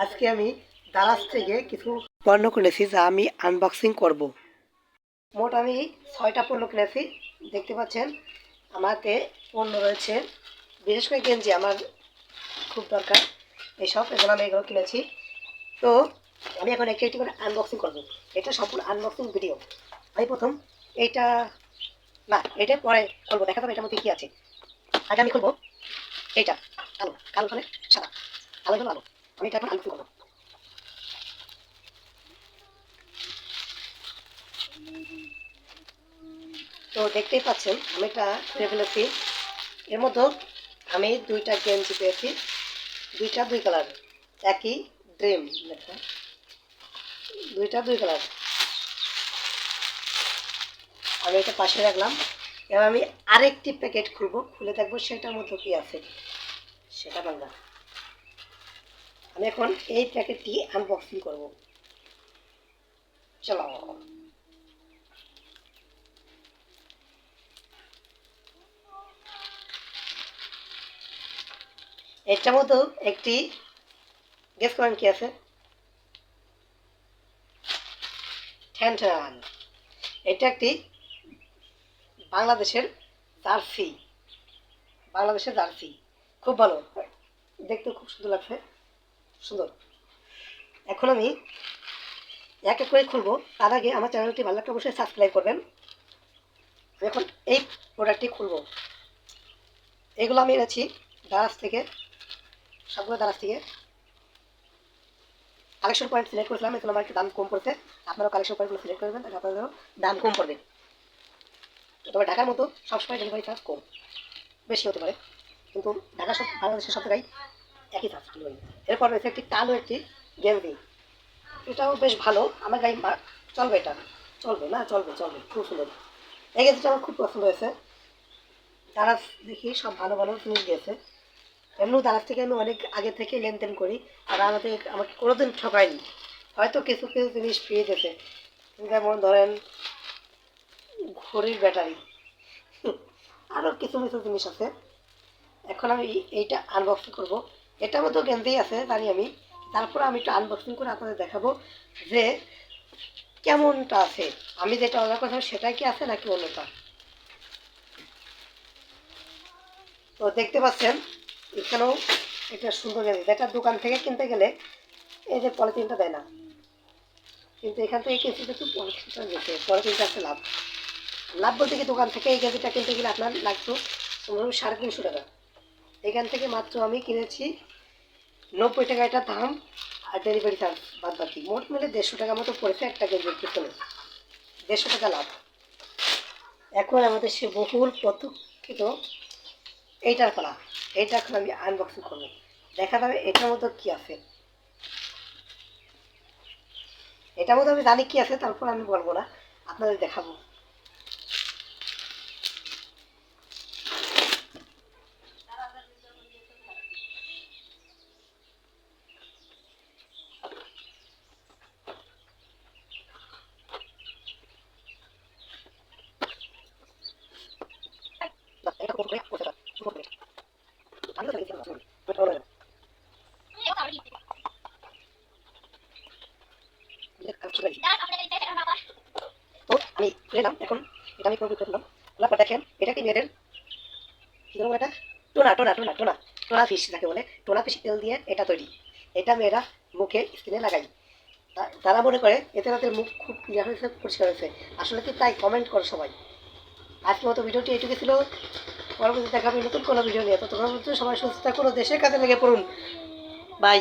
আজকে আমি দারাজ থেকে কিছু পণ্য কিনেছি যা আমি আনবক্সিং করব। মোট আমি 6টা পণ্য কিনেছি। দেখতে পাচ্ছেন আমাতে পণ্য রয়েছে, বিশেষ করে গেঞ্জি আমার খুব দরকার, এগুলো আমি এগুলো কিনেছি। তো আমি এখন একটি একটি করে আনবক্সিং করব। এটা সম্পূর্ণ আনবক্সিং ভিডিও। আমি প্রথম এইটা, না এটা পরে খুলবো, দেখা যাবে এটার মধ্যে কী আছে। আগে আমি খুলবো এইটা, কালো কালো মানে সাদা, আলো জন্য আলো। আমি এটা এখন আনবক্সিং করবো। তো দেখতেই পাচ্ছেন আমি এটা খুলে ফেলেছি। এর মধ্যে আমি 2টা গেঞ্জি পেয়েছি, দুই কালার, একই ড্রিম লেখা, 2 কালার। আমি এটা পাশে রাখলাম। এবার আমি আরেকটি প্যাকেট খুলবো, খুলে দেখবো সেটার মধ্যে কি আছে, সেটা বাংলা। আমি এখন এই প্যাকেটটি আনবক্সিং করব। চলো। এটার মধ্যেও একটি, গেস করেন কি আছে। ঠ্যান ঠ্যান, এটা একটি বাংলাদেশের জার্সি, বাংলাদেশের জার্সি। খুব ভালো, দেখতে খুব সুন্দর লাগছে, সুন্দর। এখন আমি এক এক করে খুলবো। তার আগে আমার চ্যানেলটি ভালো লাগলে অবশ্যই সাবস্ক্রাইব করবেন। আমি এখন এই প্রোডাক্টটি খুলবো। এগুলো আমি এনেছি দারাজ থেকে, সবগুলো দারাজ থেকে। কালেকশন পয়েন্ট সিলেক্ট করেছিলাম, এগুলো আমার একটু দাম কম পড়ছে। আপনারাও কালেকশন পয়েন্টগুলো সিলেক্ট করবেন, তাহলে আপনাদেরও দাম কম পড়বে। তবে ঢাকার মতো সবসময় ডেলিভারি চার্জ কম, বেশি হতে পারে, কিন্তু ঢাকা সব বাংলাদেশের সব জায়গায় একই চার্জ ডেলিভারি। এরপর রয়েছে একটি কালো একটি গেঞ্জি, এটাও বেশ ভালো, আমার গায়ে চলবে, এটা চলবে, না চলবে চলবে, খুব সুন্দর। এই গেঞ্জিটা আমার খুব পছন্দ হয়েছে। দারাজ দেখি সব ভালো ভালো জিনিস দিয়েছে। এমনিও দারাজ থেকে আমি অনেক আগে থেকে লেনদেন করি, আর আমাকে কোনোদিন ঠকায়নি। হয়তো কিছু কিছু জিনিস ফিরে যেতে, যেমন ধরেন ঘড়ির ব্যাটারি, আরও কিছু কিছু জিনিস আছে। এখন আমি এইটা আনবক্সিং করব। এটার মধ্যেও গেঞ্জি আছে জানি আমি, তারপর আমি একটু আনবক্সিং করে আপনাদের দেখাবো যে কেমনটা আছে, আমি যেটা অর্ডার করেছিলাম সেটাই কি আছে নাকি অন্যটা। তো দেখতে পাচ্ছেন এখানেও এটা সুন্দর গেঞ্জি, যেটা দোকান থেকে কিনতে গেলে এই যে পলিথিনটা দেয় না, কিন্তু এখান থেকে কিনতে একটু পলিথিনটা দিতে, পলিথিনটা আছে লাভ। লাভ বলতে কি, দোকান থেকে এই গেঞ্জিটা কিনতে গেলে আপনার লাগতো 350 টাকা, এখান থেকে মাত্র আমি কিনেছি 90 টাকা এটার দাম, আর ডেলিভারি চার্জ বাদ বাকি মোট মিলে 150 টাকা মতো পড়েছে একটা গেঞ্জির পিছনে, 150 টাকা লাভ। এখন আমাদের সে বহুল প্রতীক্ষিত এইটার পালা, এইটা এখন আমি আনবক্সিং করবো, দেখা যাবে এটার মধ্যে কি আছে। এটার মধ্যে আমি জানি কি আছে, তারপর আমি বলবো না, আপনাদের দেখাবো। তো আমি নিলাম, এখন এটা আমি কমপ্লিট করলাম। তারপর দেখেন এটা কি মেয়েদের, কি বলবো এটা, টোনা টোনা টোনা টোনা টোনা ফিশ যাকে বলে, টোনা ফিশ তেল দিয়ে এটা তৈরি। এটা মেয়েরা মুখে স্কিনে লাগাই, তারা মনে করে এতে তাদের মুখ খুব ক্লিয়ার হয়েছে, পরিষ্কার হয়েছে। আসলে কি তাই? কমেন্ট করো সবাই। আজকের মতো ভিডিওটি এটুকু ছিল, পরবর্তী দেখাবে নতুন কোনো ভিডিও নিয়ে। ততক্ষণ পর্যন্ত সবাই সুস্থ থাকুন, দেশের কাজে লেগে পড়ুন। বাই।